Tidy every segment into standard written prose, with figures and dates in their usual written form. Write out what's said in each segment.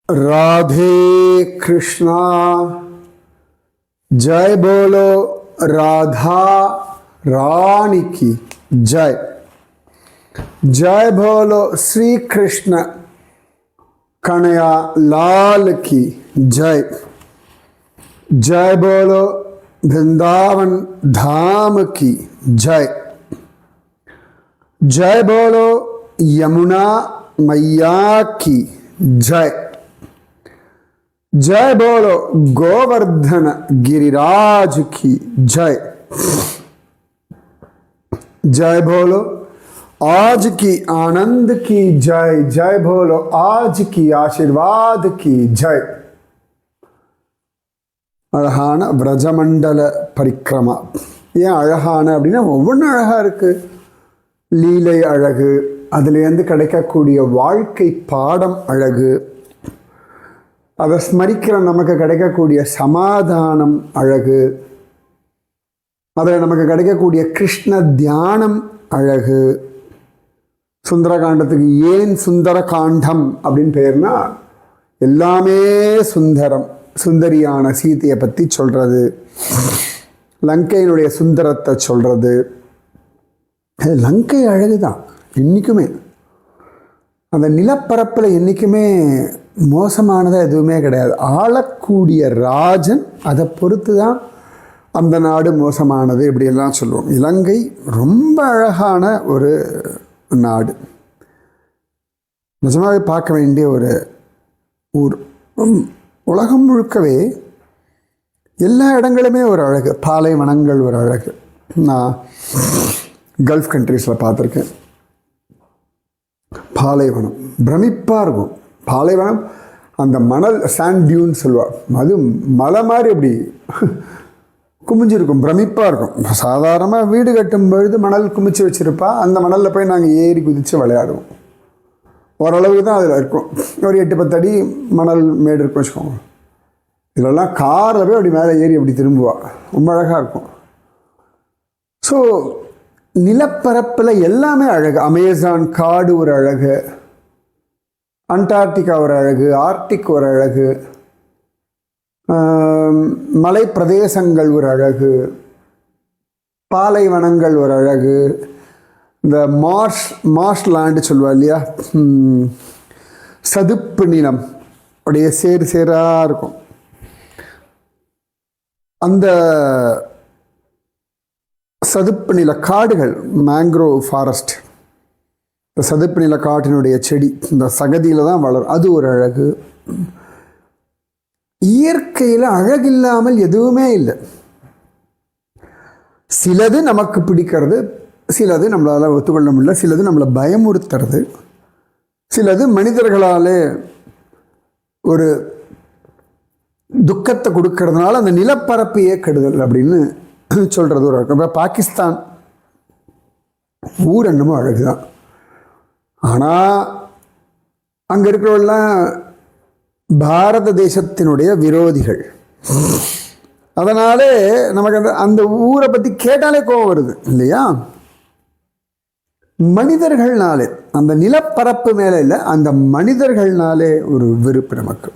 राधे कृष्णा। जय बोलो राधा रानी की जय। जय बोलो श्री कृष्ण कन्हैया लाल की जय। जय बोलो वृंदावन धाम की जय। जय बोलो यमुना मैया की जय। जय बोलो गोवर्धन गिरिराज की जय। जय बोलो आज की आनंद की जय। जय बोलो आज की आशीर्वाद की जय। அழகான விரஜமண்டல பரிக்கிரமா. ஏன் அழகான அப்படின்னா ஒவ்வொன்றும் அழகாக இருக்குது. லீலை அழகு, அதுலேருந்து கிடைக்கக்கூடிய வாழ்க்கை பாடம் அழகு, அதை ஸ்மரிக்கிற நமக்கு கிடைக்கக்கூடிய சமாதானம் அழகு, அதில் நமக்கு கிடைக்கக்கூடிய கிருஷ்ண தியானம் அழகு. சுந்தரகாண்டத்துக்கு ஏன் சுந்தர காண்டம் அப்படின்னு பேர்னா எல்லாமே சுந்தரம். சுந்தரியான சீதையை பற்றி சொல்கிறது, லங்கையினுடைய சுந்தரத்தை சொல்கிறது. லங்கை அழகுதான் என்றைக்குமே. அந்த நிலப்பரப்பில் என்றைக்குமே மோசமானதாக எதுவுமே கிடையாது. ஆளக்கூடிய ராஜன் அதை பொறுத்து தான் அந்த நாடு மோசமானது இப்படியெல்லாம் சொல்லுவோம். இலங்கை ரொம்ப அழகான ஒரு நாடு, நிஜமாகவே பார்க்க வேண்டிய ஒரு ஊர். உலகம் முழுக்கவே எல்லா இடங்களுமே ஒரு அழகு. பாலைவனங்கள் ஒரு அழகு. நான் கல்ஃப் கண்ட்ரீஸில் பார்த்துருக்கேன். பாலைவனம் பிரமிப்பாக இருக்கும். பாலைவனம் அந்த மணல் சாண்ட் டியூன்னு சொல்லுவாள், அது மலை மாதிரி அப்படி குமிஞ்சிருக்கும், பிரமிப்பாக இருக்கும். சாதாரணமாக வீடு கட்டும் பொழுது மணல் குமிச்சு வச்சுருப்பா. அந்த மணலில் போய் நாங்கள் ஏறி குதித்து விளையாடுவோம். ஓரளவுக்கு தான் அதில் இருக்கும். ஒரு 8-10 அடி மணல் மேடு இருக்கும் வச்சுக்கோங்க. இதெல்லாம் காரில் போய் அப்படி மேலே ஏறி அப்படி திரும்புவா. ரொம்ப அழகாக இருக்கும். ஸோ நிலப்பரப்பில் எல்லாமே அழகு. அமேசான் காடு ஒரு அழகு, அண்டார்டிகா ஒரு அழகு, ஆர்டிக் ஒரு அழகு, மலை பிரதேசங்கள் ஒரு அழகு, பாலைவனங்கள் ஒரு அழகு, இந்த மார்ஷ் லேண்டு சொல்லுவா இல்லையா, சதுப்பு நிலம் அப்படியே சேர் சேராக இருக்கும். அந்த சதுப்பு நில காடுகள், மேங்க்ரோவ் ஃபாரஸ்ட், இந்த சதுப்பு நில காட்டினுடைய செடி இந்த சகதியில் தான் வளரும். அது ஒரு அழகு. இயற்கையில் அழகில்லாமல் எதுவுமே இல்லை. சிலது நமக்கு பிடிக்கிறது, சிலது நம்மளால் ஒத்துக்கொள்ள முடியல, சிலது நம்மளை பயமுறுத்துறது, சிலது மனிதர்களாலே ஒரு துக்கத்தை கொடுக்கறதுனால அந்த நிலப்பரப்பையே கெடுதல் அப்படின்னு சொல்கிறது ஒரு அழகு. இப்போ பாகிஸ்தான் ஊர் என்னமோ அழகுதான், ஆனால் அங்கே இருக்கிறவெல்லாம் பாரத தேசத்தினுடைய விரோதிகள். அதனாலே நமக்கு அந்த ஊரை பற்றி கேட்டாலே கோபம் வருது இல்லையா. மனிதர்கள்னாலே, அந்த நிலப்பரப்பு மேலே இல்லை, அந்த மனிதர்கள்னாலே ஒரு வெறுப்பு நமக்கு,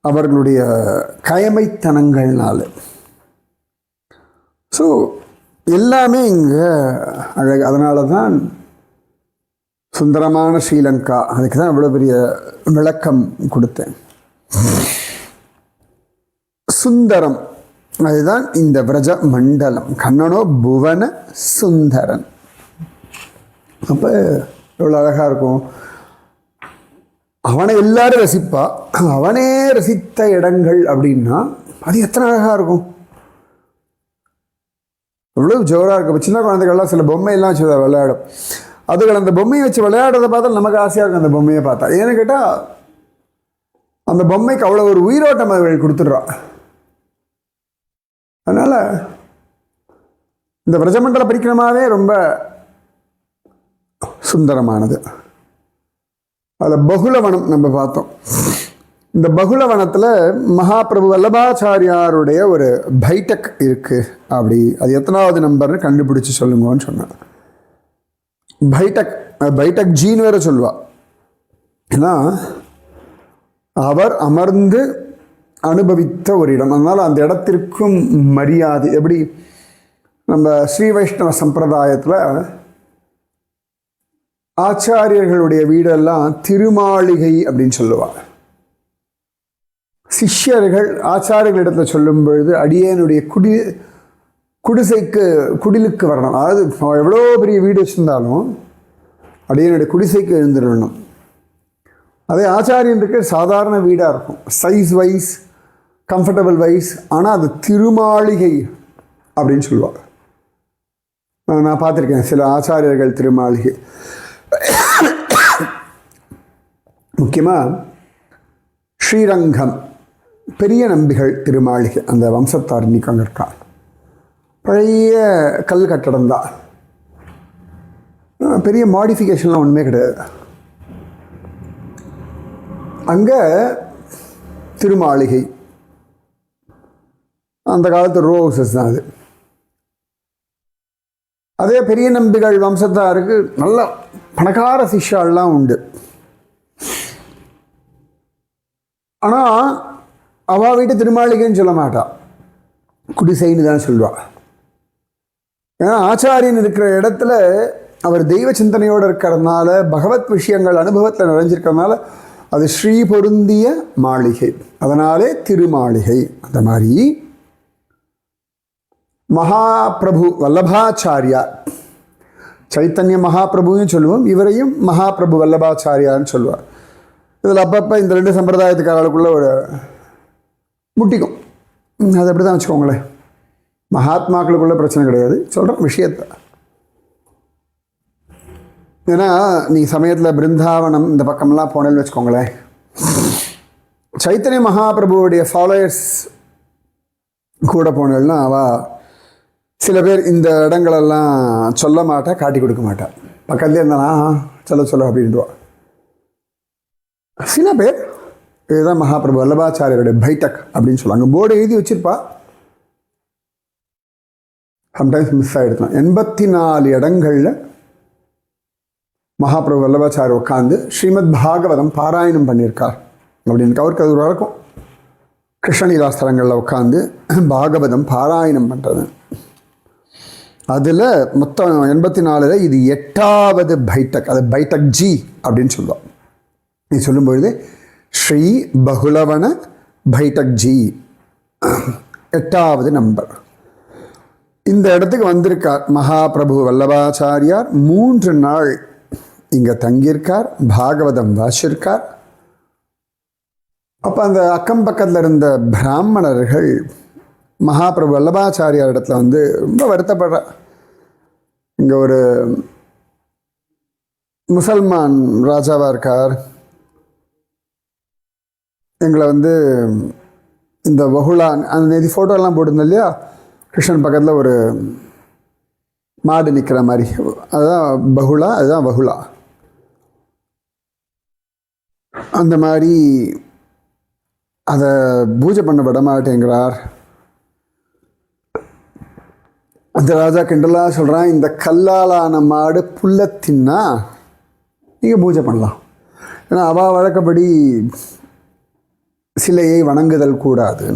அவர்களுடைய கயமைத்தனங்கள்னால. ஸோ எல்லாமே இங்கே அழகு. அதனால தான் சுந்தரமான ஸ்ரீலங்கா, அதுக்கு தான் இவ்வளோ பெரிய விளக்கம் கொடுத்தேன். சுந்தரம் அதுதான் இந்த விரஜ மண்டலம். கண்ணனோ புவன சுந்தரன். அப்போ எவ்வளோ அழகாக இருக்கும். அவனை எல்லாரும் ரசிப்பா. அவனே ரசித்த இடங்கள் அப்படின்னா அது எத்தனை அழகாக இருக்கும். எவ்வளோ ஜோராக இருக்கும். சின்ன குழந்தைகள்லாம் சில பொம்மையெல்லாம் வச்சு விளையாடும். அதுகள் அந்த பொம்மையை வச்சு விளையாடுறதை பார்த்தா நமக்கு ஆசையாக இருக்கும். அந்த பொம்மையை பார்த்தா ஏன்னு கேட்டால் அந்த பொம்மைக்கு அவ்வளோ ஒரு உயிரோட்டம் அவர்கள் கொடுத்துட்றா. அதனால் இந்த விரஜமண்டல பரிக்கிரமாவே ரொம்ப சுந்தரமானது. அதில் பகுலவனம் நம்ம பார்த்தோம். இந்த பகுலவனத்தில் மகாபிரபு வல்லபாச்சாரியாருடைய ஒரு பைட்டக் இருக்குது. அப்படி அது எத்தனாவது நம்பர்னு கண்டுபிடிச்சி சொல்லுங்கன்னு சொன்னான். பைட்டக் ஜீன் வேறு சொல்லுவா. ஏன்னா அவர் அமர்ந்து அனுபவித்த ஒரு இடம். அதனால் அந்த இடத்திற்கும் மரியாதை. எப்படி நம்ம ஸ்ரீ வைஷ்ணவ சம்பிரதாயத்தில் ஆச்சாரியர்களுடைய வீடெல்லாம் திருமாளிகை அப்படின்னு சொல்லுவாங்க. சிஷ்யர்கள் ஆச்சாரியர்களிடத்தில் சொல்லும் பொழுது அடியேனுடைய குடிலுக்கு வரணும். அதாவது எவ்வளோ பெரிய வீடு வச்சுருந்தாலும் அடியனுடைய குடிசைக்கு எழுந்துடணும். அதே ஆச்சாரியனுக்கு சாதாரண வீடாக இருக்கும், சைஸ் வைஸ், கம்ஃபர்டபுள் வைஸ். ஆனால் அது திருமாளிகை அப்படின்னு சொல்லுவாங்க. நான் பார்த்துருக்கேன் சில ஆச்சாரியர்கள் திருமாளிகை. முக்கியமாக ஸ்ரீரங்கம் பெரிய நம்பிகள் திருமாளிகை, அந்த வம்சத்தார் இன்னைக்கு அங்கே இருக்கான். பழைய கல் கட்டடம் தான், பெரிய மாடிஃபிகேஷன்லாம் ஒன்றுமே கிடையாது. அங்கே திருமாளிகை அந்த காலத்து ரோ ஹவுசஸ் தான் அது. அதே பெரிய நம்பிகள் வம்சத்தாருக்கு நல்ல பணக்கார சிஷ்யாலாம் உண்டு. ஆனால் அவள் வீட்டு திருமாளிகைன்னு சொல்ல மாட்டாள், குடிசைன்னு தான் சொல்லுவாள். ஏன்னா ஆச்சாரியன் இருக்கிற இடத்துல அவர் தெய்வ சிந்தனையோடு இருக்கிறதுனால, பகவத் விஷயங்கள் அனுபவத்தில் நிறைஞ்சிருக்கிறதுனால அது ஸ்ரீ பொருந்திய மாளிகை, அதனாலே திருமாளிகை. அந்த மாதிரி மகாபிரபு வல்லபாச்சாரியார், சைத்தன்ய மகாபிரபுன்னு சொல்லுவோம், இவரையும் மகாபிரபு வல்லபாச்சாரியார்னு சொல்லுவார். இதில் அப்பப்போ இந்த ரெண்டு சம்பிரதாயத்துக்காரர்களுக்குள்ள ஒரு முட்டிக்கும், அது அப்படி தான் வச்சுக்கோங்களேன். மகாத்மாக்களுக்குள்ள பிரச்சனை கிடையாது, சொல்கிறேன் விஷயத்தை. ஏன்னா நீ சமயத்தில் பிருந்தாவனம் இந்த பக்கம்லாம் போனேன்னு வச்சுக்கோங்களேன், சைத்தன்ய மகாபிரபுவுடைய ஃபாலோயர்ஸ் கூட போனேன்னா அவள் சில பேர் இந்த இடங்களெல்லாம் சொல்ல மாட்டா, காட்டி கொடுக்க மாட்டா, பக்கத்துலேயே இருந்தானா சொல்ல அப்படின்டுவா. சில பேர் இதுதான் மகாபிரபு வல்லபாச்சாரியருடைய பைட்டக் அப்படின்னு சொல்லுவாங்க, போர்டு எழுதி வச்சிருப்பா, சம்டைம்ஸ் மிஸ் ஆகிடுக்கலாம். 84 இடங்களில் மகாபிரபு வல்லபாச்சாரியர் உட்காந்து ஸ்ரீமத் பாகவதம் பாராயணம் பண்ணியிருக்கார் அப்படின்னு அவருக்கு அது ஒரு வழக்கம். கிருஷ்ணலீலா ஸ்தலங்களில் உட்காந்து பாகவதம் பாராயணம் பண்ணுறது. அதில் மொத்தம் 84 இது 8வது பைட்டக், அது பைட்டக் ஜி அப்படின்னு சொல்லுவோம். நீ சொல்லும்பொழுது ஸ்ரீ பகுலவன பைட்டக் ஜி 8வது நம்பர். இந்த இடத்துக்கு வந்திருக்கார் மகாபிரபு வல்லபாச்சாரியார். 3 நாள் இங்கே தங்கியிருக்கார், பாகவதம் வாசிருக்கார். அப்போ அந்த அக்கம் பக்கத்தில் இருந்த பிராமணர்கள் மகாபிரபு வல்லபாச்சாரியார் இடத்துல வந்து ரொம்ப வருத்தப்படுற, இங்கே ஒரு முசல்மான் ராஜாவாக இருக்கார், எங்களை வந்து இந்த வகுலா அந்த நேதி ஃபோட்டோலாம் போட்டிருந்தோம் இல்லையா, கிருஷ்ணன் பக்கத்தில் ஒரு மாடு நிற்கிற மாதிரி, அதுதான் பகுலா, அதுதான் வகுலா. அந்த மாதிரி அதை பூஜை பண்ண விட மாட்டேங்கிறார். அந்த ராஜா கிண்டலாக சொல்கிறான், இந்த கல்லாலான மாடு புல்ல தின்னா நீங்கள் பூஜை பண்ணலாம், ஏன்னா அவள் வழக்கப்படி சிலையை வணங்குதல் கூடாது.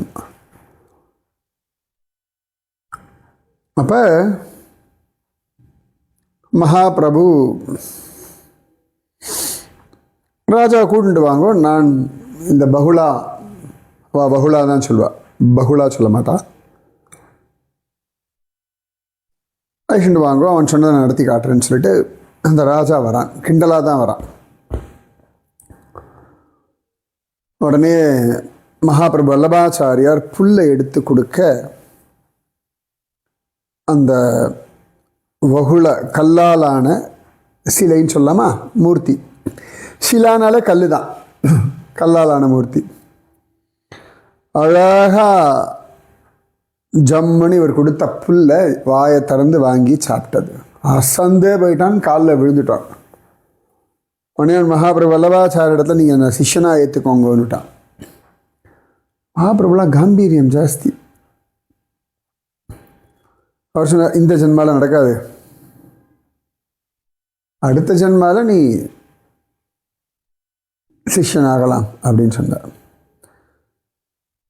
அப்போ மகாபிரபு ராஜா கூட்டிட்டு வாங்கோ, நான் இந்த பகுலா பகுலா தான் சொல்லுவா, பகுலா சொல்ல மாட்டா, அழைச்சிட்டு வாங்கோ, அவன் சொன்னதை நடத்தி காட்டுறேன்னு சொல்லிட்டு அந்த ராஜா வரான், கிண்டலாக தான் வரான். உடனே மகாபிரபு வல்லபாச்சாரியார் புல்லை எடுத்து கொடுக்க அந்த வகுல கல்லாலான சிலைன்னு சொல்லாமா, மூர்த்தி, சிலானாலே கல் தான், கல்லாலான மூர்த்தி அழகாக ஜம்முன்னு இவர் கொடுத்த புல்லை வாயை திறந்து வாங்கி சாப்பிட்டது. அசந்தே போயிட்டான், காலில் விழுந்துட்டான். உடனே மகாபிரபு வல்லபாச்சாரிய இடத்துல நீங்கள் என்ன சிஷ்யனாக ஏற்றுக்கோங்கன்னுட்டான். மகாபிரபுலாம் காம்பீரியம் ஜாஸ்தி. அவர் சொன்னார், இந்த ஜென்மாவில் நடக்காது, அடுத்த ஜென்மாவில் நீ சிஷ்யனாகலாம் அப்படின்னு சொன்னார்.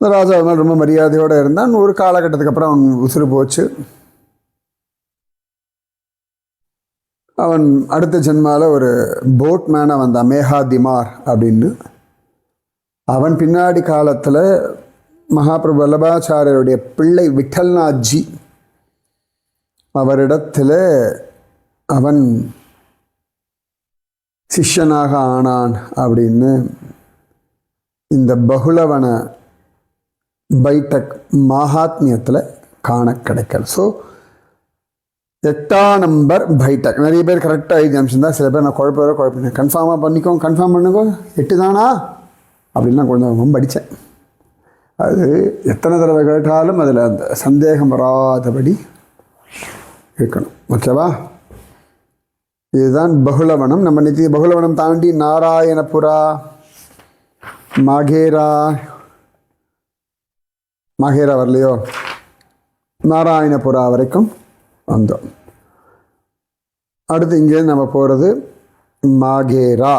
இந்த ராஜா மேலே ரொம்ப மரியாதையோடு இருந்தான். ஒரு காலகட்டத்துக்கு அப்புறம் அவன் உசுறு போச்சு. அவன் அடுத்த ஜென்மாவில் ஒரு போட் மேனாக வந்தான், மேகாதிமார் அப்படின்னு. அவன் பின்னாடி காலத்தில் மகாபிரபு வல்லபாச்சாரியருடைய பிள்ளை விட்டல்நாத்ஜி அவரிடத்தில் அவன் சிஷ்யனாக ஆனான் அப்படின்னு இந்த பகுலவன பைட்டக் மகாத்மியத்தில் காண கிடைக்கல. ஸோ 8ஆம் நம்பர் பைட்டக். நிறைய பேர் கரெக்டாக 5 நிமிஷம் தான், சில பேர் நான் குழப்பம் கன்ஃபார்மாக கன்ஃபார்ம் பண்ணுங்கோ 8 தானா அப்படின்னு நான் கொஞ்சம் படித்தேன். அது எத்தனை தடவை கேட்டாலும் அதில் அந்த சந்தேகம் வராதபடி இருக்கணும். ஓகேவா? இதுதான் பகுலவனம். நம்ம நித்திய பகுலவனம் தாண்டி நாராயணபுரா, மாகேரா வரலையோ, நாராயணபுரா வரைக்கும் வந்தோம். அடுத்து இங்கேருந்து நம்ம போகிறது மாகேரா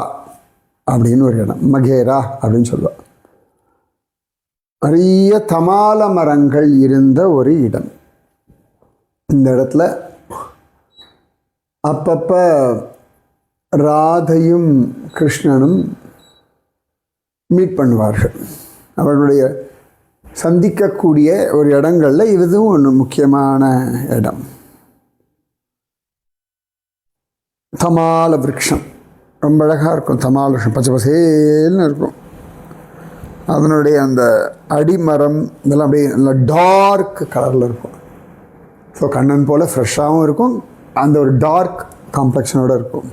அப்படின்னு ஒரு இடம். மகேரா அப்படின்னு சொல்லுவோம். நிறைய தமால மரங்கள் இருந்த ஒரு இடம். இந்த இடத்துல அப்பப்போ ராதையும் கிருஷ்ணனும் மீட் பண்ணுவார்கள். அவர்களுடைய சந்திக்கக்கூடிய ஒரு இடங்களில் இதுவும் ஒன்று முக்கியமான இடம். தமால விருட்சம் ரொம்ப அழகாக இருக்கும். தமால விருட்சம் பச்சை பசேல்னு இருக்கும். அதனுடைய அந்த அடிமரம் இதெல்லாம் அப்படியே நல்லா டார்க் கலரில் இருக்கும். ஸோ கண்ணன் போல் ஃப்ரெஷ்ஷாகவும் இருக்கும், அந்த ஒரு டார்க் காம்ப்ளெக்ஷனோடு இருக்கும்.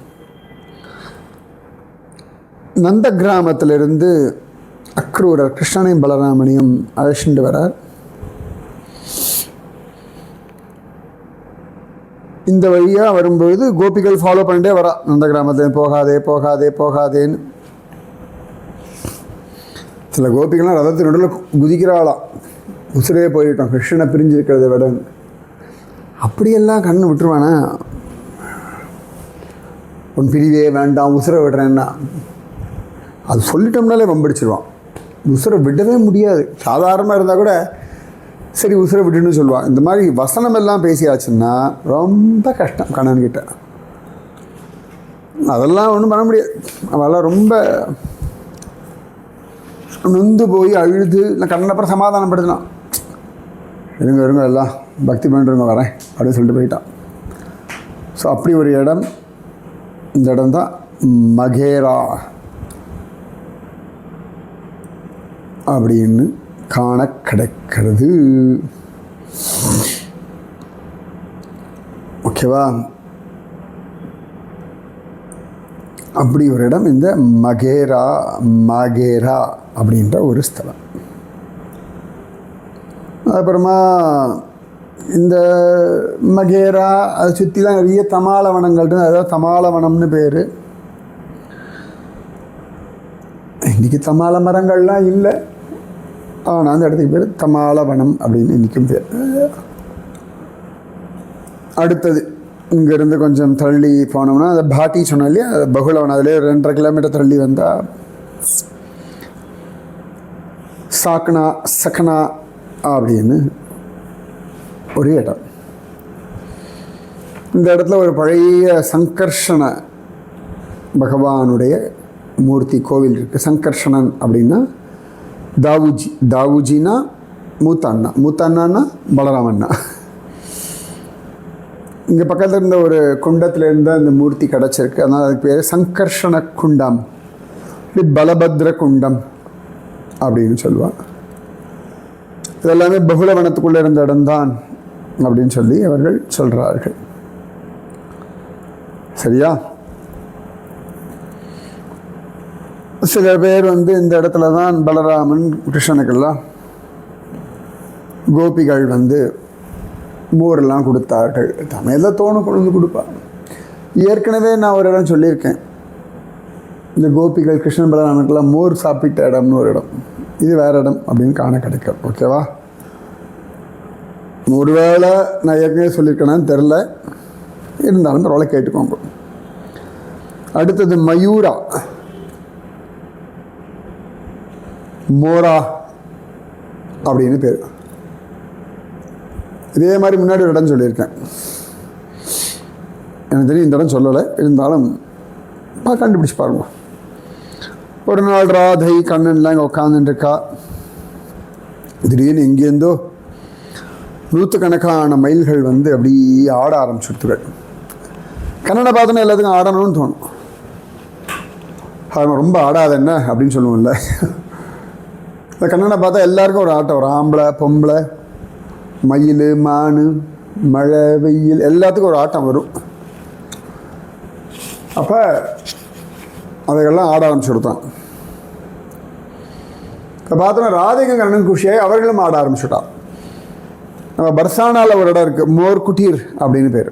நந்த கிராமத்திலிருந்து அக்ரூரர் கிருஷ்ணனையும் பலராமனையும் அழைச்சிட்டு வரார். இந்த வழியாக வரும்பொழுது கோபிகள் ஃபாலோ பண்ணிட்டே வரா. நந்த கிராமத்தில் போகாதேன்னு. சில கோபிகள்லாம் ரதத்தின் நடுவில் குதிக்கிறாளாம், உசுரே போயிட்டோம் கிருஷ்ணனை பிரிஞ்சிருக்கிறத விட. அப்படியெல்லாம் கண்ணு விட்டுருவானா? உன் பிரிவே வேண்டாம் உசுரை விடுறேன்னா அது சொல்லிட்டோம்னாலே வம்பிடிச்சிருவான். உசுரை விடவே முடியாது. சாதாரணமாக இருந்தால் கூட சரி உசுரை விட்டுன்னு சொல்லுவான். இந்த மாதிரி வசனம் எல்லாம் பேசியாச்சுன்னா ரொம்ப கஷ்டம் கண்ணன்கிட்ட. அதெல்லாம் ஒன்றும் பண்ண முடியாது. அவெல்லாம் ரொம்ப நொந்து போய் அழுது இல்லை கண்ணப்பறம் சமாதானப்படுத்தினான். இருங்க எல்லாம் பக்தி பண்ணிருங்க வரேன் அப்படின்னு சொல்லிட்டு போயிட்டான். ஸோ அப்படி ஒரு இடம். இந்த இடம் தான் மகேரா அப்படின்னு காண கிடைக்கிறது. ஓகேவா? அப்படி ஒரு இடம் இந்த மகேரா அப்படின்ற ஒரு ஸ்தலம். அப்புறமா இந்த மகேரா அதை சுற்றிலாம் நிறைய தமால வனங்கள் இருக்குது. அதாவது தமால வனம்னு பேர். இன்றைக்கி தமால மரங்கள்லாம் இல்லை, ஆனால் அந்த இடத்துக்கு பேர் தமால வனம் அப்படின்னு இன்றைக்கும் பேர். அடுத்தது இங்கேருந்து கொஞ்சம் தள்ளி போனோம்னா அந்த பாட்டி சொன்னோம் இல்லையா, பகுலவனம். அதிலே 2.5 கிலோமீட்டர் தள்ளி வந்தால் சக்னா அப்படின்னு ஒரு இடம். இந்த இடத்துல ஒரு பழைய சங்கர்ஷண பகவானுடைய மூர்த்தி கோவில் இருக்குது. சங்கர்ஷணன் அப்படின்னா தாவுஜினா மூத்த அண்ணான்னா பலராமண்ணா. இங்கே பக்கத்தில் இருந்த ஒரு குண்டத்தில் இருந்த அந்த மூர்த்தி கிடச்சிருக்கு. அதனால் அதுக்கு பேர் சங்கர்ஷண குண்டம், பலபத்ர குண்டம் அப்படின்னு சொல்லுவாள். இதெல்லாமே பகுலவனத்துக்குள்ளே இருந்த இடம்தான் அப்படின்னு சொல்லி அவர்கள் சொல்கிறார்கள். சரியா? சில பேர் இந்த இடத்துல தான் பலராமன் கிருஷ்ணனுக்கெல்லாம் கோபிகள் மோரெல்லாம் கொடுத்தார்கள். தமிழில் தோணும் கொண்டு கொடுப்பாங்க. ஏற்கனவே நான் ஒரு இடம் சொல்லியிருக்கேன், இந்த கோபிகள் கிருஷ்ணன் பலராமனுக்கெல்லாம் மோர் சாப்பிட்ட இடம்னு ஒரு இடம். இது வேறு இடம் அப்படின்னு காண கிடைக்கும். ஓகேவா? ஒருவேளை நான் ஏற்கனவே சொல்லியிருக்கேனான்னு தெரில, இருந்தாலும் பரவாயில்ல கேட்டுக்கோங்க. அடுத்தது மயூரா அப்படின்னு பேர். இதே மாதிரி முன்னாடி ஒரு இடம் சொல்லியிருக்கேன், எனக்கு தெரியும் இந்த இடம் சொல்லலை, இருந்தாலும் கண்டுபிடிச்சு பாருங்க. ஒரு நாள் ராதை கண்ணன்லாம் இங்கே உட்காந்துட்டுருக்கா. திடீர்னு எங்கேருந்தோ நூற்றுக்கணக்கான மயில்கள் வந்து அப்படி ஆட ஆரம்பிச்சுடுத்துகள். கண்ணனை பார்த்தோன்னா எல்லாத்துக்கும் ஆடணும்னு தோணும். அது ரொம்ப ஆடாத என்ன அப்படின்னு சொல்லுவோம்ல, இந்த கண்ணனை பார்த்தா எல்லாருக்கும் ஒரு ஆட்டம், ஒரு ஆம்பளை பொம்பளை மயில் மான் மழை வெயில் எல்லாத்துக்கும் ஒரு ஆட்டம் வரும். அப்போ அதையெல்லாம் ஆட ஆரம்பிச்சு கொடுத்தான். இப்போ பார்த்தோன்னா ராதைக்கும் கண்ணன் குஷியாகி அவர்களும் ஆட ஆரம்பிச்சுட்டான். நம்ம பர்சானாவில் ஒரு இடம் இருக்குது, மோர்குட்டீர் அப்படின்னு பேர்.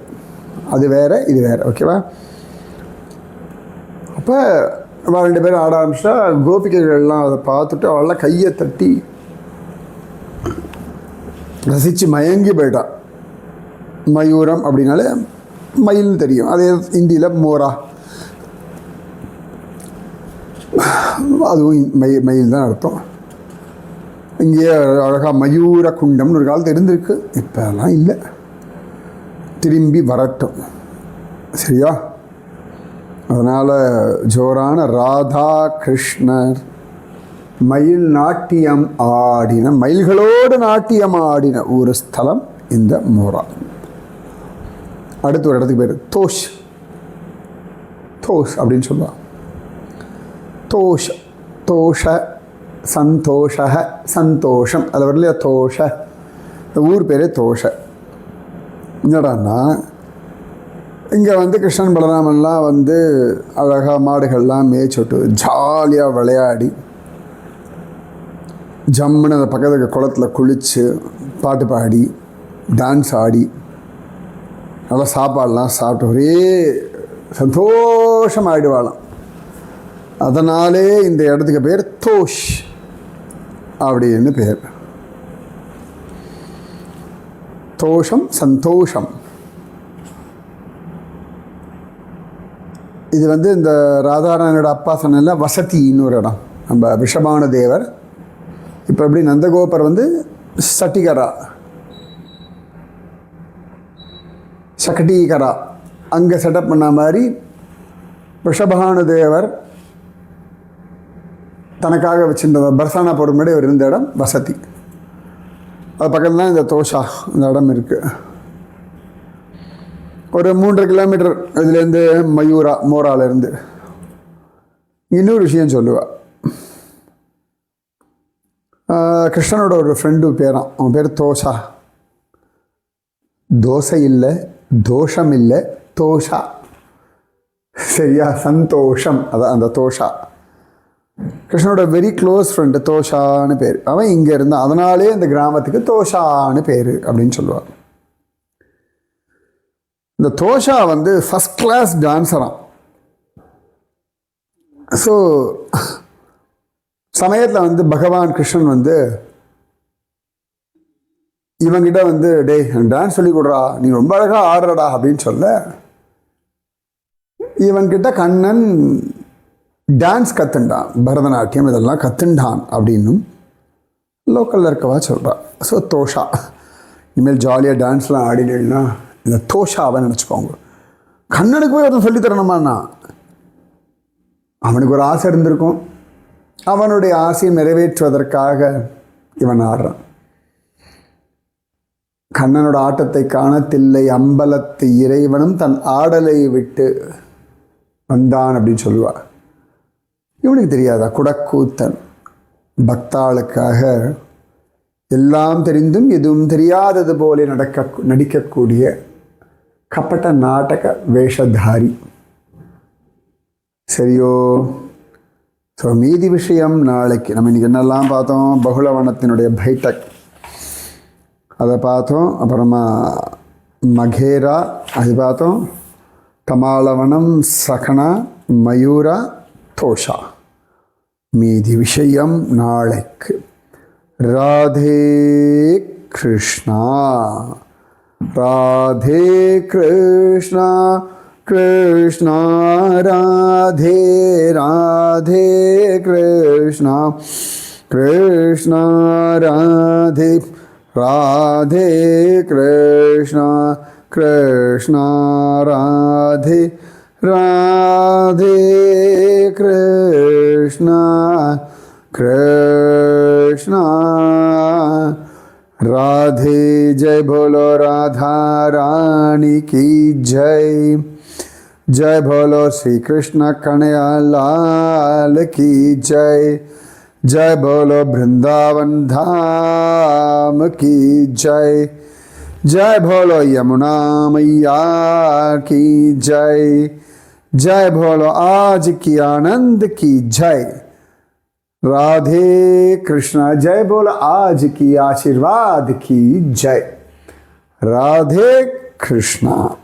அது வேறு இது வேறு, ஓகேவா? அப்போ அவள் 2 பேரும் ஆட ஆரம்பிச்சிட்டா. கோபிகைகள்லாம் அதை பார்த்துட்டு அவளெல்லாம் கையை தட்டி ரசித்து மயங்கி போயிட்டான். மயூரம் அப்படின்னாலே மயில்னு தெரியும், அதே ஹிந்தியில் மோரா, அதுவும் மயில் தான் அர்த்தம். இங்கே அழகாக மயூர குண்டம்னு ஒரு காலத்து இருந்திருக்கு, இப்போலாம் இல்லை, திரும்பி வரட்டும், சரியா? அதனால் ஜோரான ராதா கிருஷ்ணர் மயில் நாட்டியம் ஆடின, மயில்களோடு நாட்டியம் ஆடின ஒரு ஸ்தலம் இந்த மோரா. அடுத்த ஒரு இடத்துக்கு பேர் தோஷ். தோஷ் அப்படின்னு சொல்லுவாங்க. தோஷ தோஷ சந்தோஷ சந்தோஷம், அது வரலையா தோஷ, இந்த ஊர் பேரே தோஷ. என்னடான்னா இங்கே வந்து கிருஷ்ணன் பலராமன்லாம் வந்து அழகாக மாடுகள்லாம் மேய்ச்சுட்டு ஜாலியாக விளையாடி ஜம்முன்னு அந்த பக்கத்துக்கு குளத்தில் குளித்து பாட்டு பாடி டான்ஸ் ஆடி நல்லா சாப்பாடெலாம் சாப்பிட்டு ஒரே சந்தோஷமாகிடுவாளாம். அதனாலே இந்த இடத்துக்கு பேர் தோஷ் அப்படின்னு பேர். தோஷம் சந்தோஷம். இது வந்து இந்த ராதாராயணோட அப்பா சொன்ன வசதின்னு ஒரு இடம். நம்ம ரிஷபான தேவர் இப்போ எப்படி நந்தகோபர் வந்து சட்டிகரா சகடீகரா அங்கே செட்டப் பண்ண மாதிரி ரிஷபானு தேவர் தனக்காக வச்சுருந்த பர்சானா போடுற முன்னாடி அவர் இருந்த இடம் வசதி. அது பக்கத்தில் தான் இந்த தோஷா இந்த இடம் இருக்குது. ஒரு 3 கிலோமீட்டர் இதுலேருந்து மயூரா மோராலேருந்து. இன்னொரு விஷயம் சொல்லுவாள், கிருஷ்ணனோட ஒரு ஃப்ரெண்டு பேரான், அவன் பேர் தோஷா. தோசை இல்லை, தோஷம் இல்லை, தோஷா, சரியா? சந்தோஷம், அதான் அந்த தோஷா. கிருஷ்ணனோட வெரி க்ளோஸ் ஃப்ரெண்டு தோஷான்னு பேர். அவன் இங்கே இருந்தான், அதனாலே இந்த கிராமத்துக்கு தோஷான்னு பேர் அப்படின்னு சொல்லுவாள். இந்த தோஷா வந்து ஃபஸ்ட் கிளாஸ் டான்ஸரான். ஸோ சமயத்தில் வந்து பகவான் கிருஷ்ணன் வந்து இவங்கிட்ட வந்து டே டான்ஸ் சொல்லி கொடுறா, நீ ரொம்ப அழகாக ஆடுறடா அப்படின்னு சொல்ல, இவன்கிட்ட கண்ணன் டான்ஸ் கற்றுண்டான், பரதநாட்டியம் இதெல்லாம் கற்றுண்டான் அப்படின்னும் லோக்கலில் இருக்கவா சொல்கிறான். ஸோ தோஷா, இனிமேல் ஜாலியாக டான்ஸ்லாம் ஆடினா இந்த தோஷாவை நினச்சிக்கோங்க. கண்ணனுக்கு போய் ஒருத்தன் சொல்லித்தரணுமாண்ணா, அவனுக்கு ஒரு ஆசை இருந்திருக்கும், அவனுடைய ஆசையை நிறைவேற்றுவதற்காக இவன் ஆடுறான். கண்ணனோட ஆட்டத்தை காணத்தில்லை அம்பலத்து இறைவனும் தன் ஆடலை விட்டு வந்தான் அப்படின்னு சொல்லுவாள். இவனுக்கு தெரியாதா? குடக்கூத்தன் பக்தாளுக்காக எல்லாம் தெரிந்தும் எதுவும் தெரியாதது போல நடிக்கக்கூடிய கப்பட்ட நாடக வேஷதாரி. சரியோ? ஸோ மீதி விஷயம் நாளைக்கு. நம்ம இன்றைக்கி என்னெல்லாம் பார்த்தோம்? பகுலவனத்தினுடைய பைட்டக் அதை பார்த்தோம், அப்புறமா மகேரா அது பார்த்தோம், கமாலவனம், சகனா, மயூரா, தோஷா. மீதி விஷயம் நாளைக்கு. ராதே கிருஷ்ணா, ராதே கிருஷ்ணா, கிருஷ்ணா ராதே, ராதே கிருஷ்ணா, कृष्ण राधे राधे कृष्ण कृष्ण राधे राधे कृष्ण कृष्ण राधे। जय बोलो राधा रानी की जय। जय बोलो श्री कृष्ण कन्हैया लाल की जय। जय बोलो वृंदावन धाम की जय। जय बोलो यमुना मैया की जय। जय बोलो आज की आनंद की जय। राधे कृष्णा। जय बोलो आज की आशीर्वाद की जय। राधे कृष्णा।